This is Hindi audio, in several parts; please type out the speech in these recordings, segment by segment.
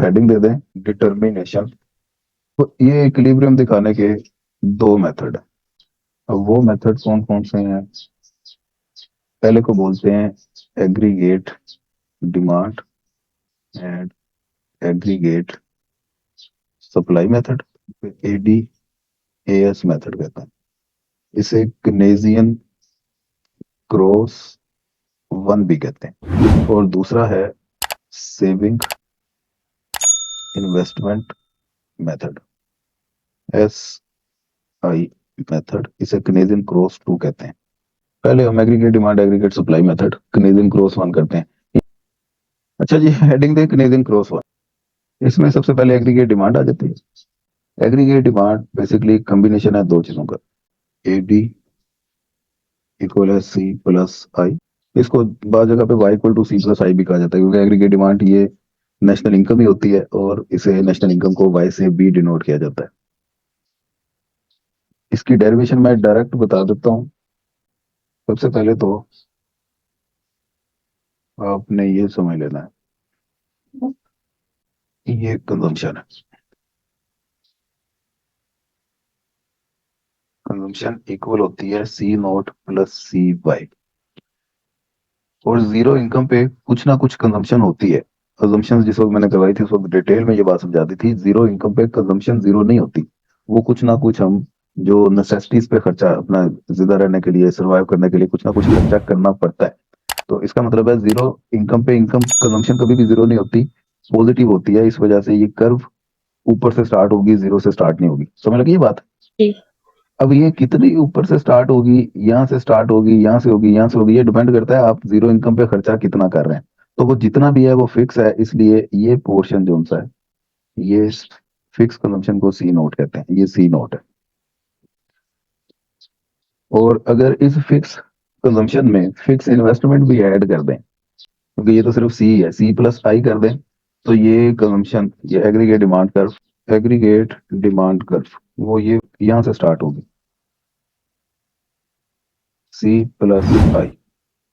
हेडिंग दे दें डिटर्मिनेशन। तो ये इक्विलिब्रियम दिखाने के दो मेथड है। अब वो मेथड कौन कौन से हैं? पहले को बोलते हैं aggregate demand and aggregate supply method, ADAS method कहते हैं। इसे केनेजियन क्रॉस वन भी कहते हैं। और दूसरा है saving investment method, SI method. इसे केनेजियन क्रॉस टू कहते हैं। पहले हम aggregate demand aggregate supply method Keynesian cross one करते हैं। अच्छा जी, हेडिंग दे केनेजियन क्रॉस वन। इसमें सबसे पहले एग्रीगेट डिमांड आ जाती है। एग्रीगेट डिमांड बेसिकली कॉम्बिनेशन है दो चीजों का, AD इक्वल है C प्लस I। इसको बाद जगह पे Y equal to C plus I भी कहा जाता है, क्योंकि एग्रीगेट डिमांड ये नेशनल इनकम ही होती है और इसे नेशनल इनकम को Y से B डिनोट किया जाता है। इसकी डेरिवेशन मैं डायरेक्ट बता देता हूँ। सबसे पहले तो आपने ये समझ लेना है, ये कंजम्पशन है। कंजम्पशन इक्वल होती है C नॉट प्लस CY। और जीरो इनकम पे कुछ ना कुछ कंजम्पशन होती है। कंजम्पशन जिस वक्त मैंने करवाई थी उस वक्त डिटेल में ये बात समझा दी थी। जीरो इनकम पे कंजम्पशन जीरो नहीं होती। वो कुछ ना कुछ हम जो नेसेसिटीज पे खर्चा अपना जिंदा रहने के लिए सर्वाइव करने के लिए कुछ ना कुछ खर्चा करना पड़ता है। तो इसका मतलब है जीरो इनकम पे इनकम कंजम्पशन कभी भी जीरो नहीं होती, पॉजिटिव होती है। इस वजह से ये कर्व ऊपर से स्टार्ट होगी, जीरो से स्टार्ट नहीं होगी। समझ लगी ये बात? जी। अब ये कितनी ऊपर से स्टार्ट होगी, यहाँ से स्टार्ट होगी, यहाँ से होगी, यहाँ से होगी, ये डिपेंड करता है आप जीरो इनकम पे खर्चा कितना कर रहे हैं। तो वो जितना भी है वो फिक्स है, इसलिए ये पोर्शन जो सा है ये फिक्स कंजम्पशन को C नोट कहते हैं। ये C नोट है। और अगर इस फिक्स कंजम्पशन में फिक्स इन्वेस्टमेंट भी ऐड कर दें, क्योंकि ये तो सिर्फ C है, C प्लस I कर दें, तो ये कंजम्पशन, ये एग्रीगेट डिमांड कर्व वो ये यहाँ से स्टार्ट होगी, C प्लस I।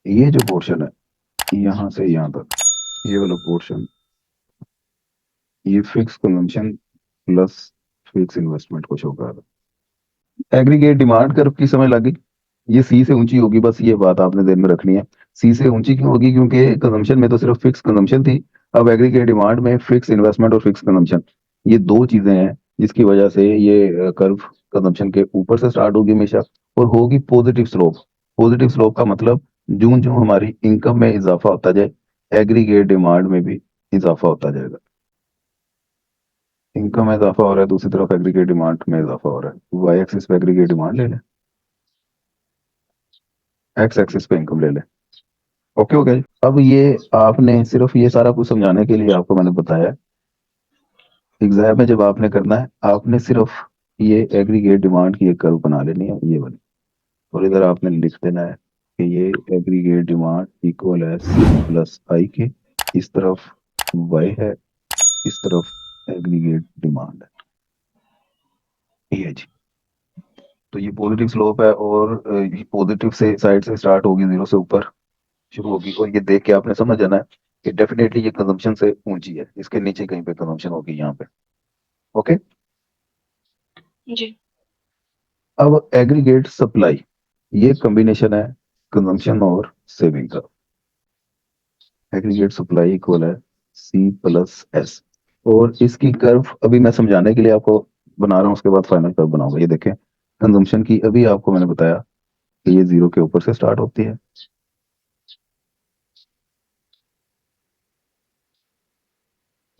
ये जो पोर्शन है यहाँ से यहाँ तक, ये वाला पोर्शन, ये fix consumption plus fix investment को शो कर रहा है। एग्रीगेट डिमांड कर्व की समझ लगी? ये C से ऊंची होगी, बस ये बात आपने ध्यान में रखनी है। C से ऊंची क्यों होगी? क्योंकि कंजम्पशन में तो सिर्फ फिक्स कंजम्पशन थी। अब एग्रीगेट डिमांड में फिक्स इन्वेस्टमेंट और फिक्स कंजम्पशन, ये दो चीजें हैं जिसकी वजह से ये कर्व कंजम्पशन के ऊपर से स्टार्ट होगी हमेशा और होगी पॉजिटिव स्लोप। पॉजिटिव स्लोप का मतलब जो जो हमारी इनकम में इजाफा होता जाए, एग्रीगेट डिमांड में भी इजाफा होता जाएगा। इनकम में इजाफा हो रहा है, दूसरी तरफ एग्रीगेट डिमांड में इजाफा हो रहा है। वाई एक्सिस पे एग्रीगेट डिमांड ले लें, एक्स एक्सिस पे इनकम ले लें। ओके हो गया जी। अब ये आपने सिर्फ ये सारा कुछ समझाने के लिए आपको मैंने बताया, एग्जाम में जब आपने करना है आपने सिर्फ ये एग्रीगेट डिमांड की एक कर्व बना लेनी है, ये वाली। और इधर आपने लिख देना है कि ये एग्रीगेट डिमांड इक्वल है C प्लस I के, इस तरफ Y है, इस तरफ एग्रीगेट डिमांड है, ये जी। तो ये पॉजिटिव स्लोप है और ये पॉजिटिव से साइड से स्टार्ट होगी, जीरो से ऊपर शुरू होगी। और ये देख के आपने समझ जाना है कि डेफिनेटली ये कंजम्पशन से ऊंची है, इसके नीचे कहीं पे कंजम्पशन होगी यहाँ पे। ओके। जी। अब एग्रीगेट सप्लाई, ये कॉम्बिनेशन है कंजम्पशन और सेविंग का। एग्रीगेट सप्लाई इक्वल है C प्लस S। और इसकी कर्व अभी मैं समझाने के लिए आपको बना रहा हूँ, उसके बाद फाइनल कर्व बनाऊंगा। ये देखें कंजम्पशन की, अभी आपको मैंने बताया कि ये जीरो के ऊपर से स्टार्ट होती है,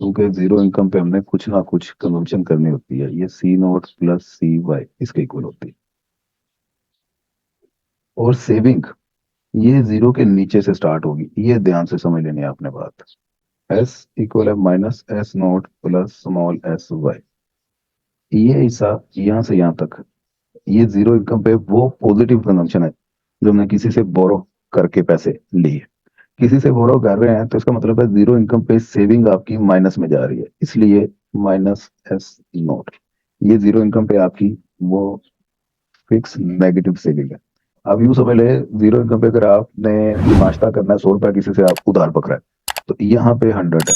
क्योंकि जीरो इनकम पे हमने कुछ ना कुछ कंजम्पशन करनी होती है। ये C नोट प्लस CY इसके इक्वल होती है। और सेविंग ये जीरो के नीचे से स्टार्ट होगी, ये ध्यान से समझ लेनी है आपने बात। S इक्वल है minus S note plus small SY। ये हिस्सा यहाँ से यहाँ तक, ये जीरो इनकम पे वो पॉजिटिव कंजम्पशन है जो हमने किसी से बोरो करके पैसे लिए। किसी से बोरो कर रहे हैं तो इसका मतलब है जीरो इनकम पे सेविंग आपकी माइनस में जा रही है, इसलिए माइनस S नोट। ये जीरो इनकम पे आपकी वो फिक्स नेगेटिव सेविंग है। अब यूं समझ ले, जीरो इनकम पे अगर आपने नाश्ता करना है 100 रुपया किसी से आप उधार पकड़ा है, तो यहाँ पे 100 है।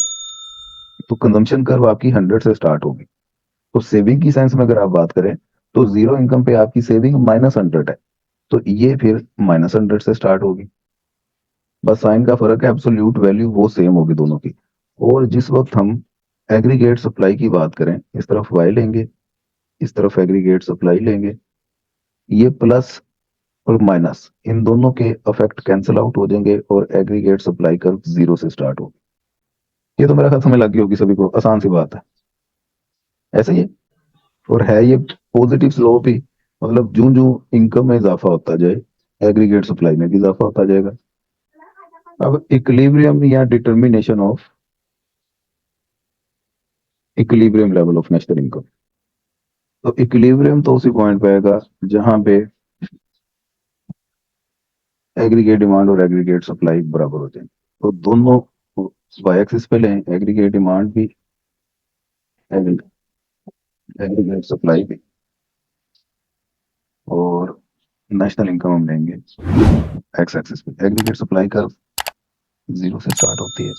तो कंजम्पशन कर्व आपकी 100 से स्टार्ट होगी। तो सेविंग की सेंस में अगर आप बात करें तो जीरो इनकम पे आपकी सेविंग -100 है, तो ये फिर -100 से स्टार्ट होगी। बस साइन का फर्क है, एब्सोल्यूट वैल्यू वो सेम होगी दोनों की। और जिस वक्त हम एग्रीगेट सप्लाई की बात करें, इस तरफ वाई लेंगे, इस तरफ एग्रीगेट सप्लाई लेंगे, ये प्लस और माइनस इन दोनों के इफेक्ट कैंसिल आउट हो जाएंगे और एग्रीगेट सप्लाई कर्व जीरो से स्टार्ट होगी। ये तो मेरा ख्याल समझ लग गई होगी सभी को, आसान सी बात है। ऐसे ही है। और है ये पॉजिटिव स्लोप ही, मतलब जूं जूं इनकम में इजाफा होता जाए एग्रीगेट सप्लाई में भी इजाफा होता जाएगा। अब इक्विलिब्रियम या determination of equilibrium level of national income, तो इक्विलिब्रियम तो उसी पॉइंट पे आएगा जहां पे एग्रीगेट डिमांड और एग्रीगेट सप्लाई बराबर होते हैं। तो दोनों वाई एक्सिस पे लें, एग्रीगेट डिमांड भी, एग्रीगेट सप्लाई भी, और नेशनल इनकम हम लेंगे एक्स एक्सिस पे। एग्रीगेट सप्लाई कर्व जीरो से स्टार्ट होती है,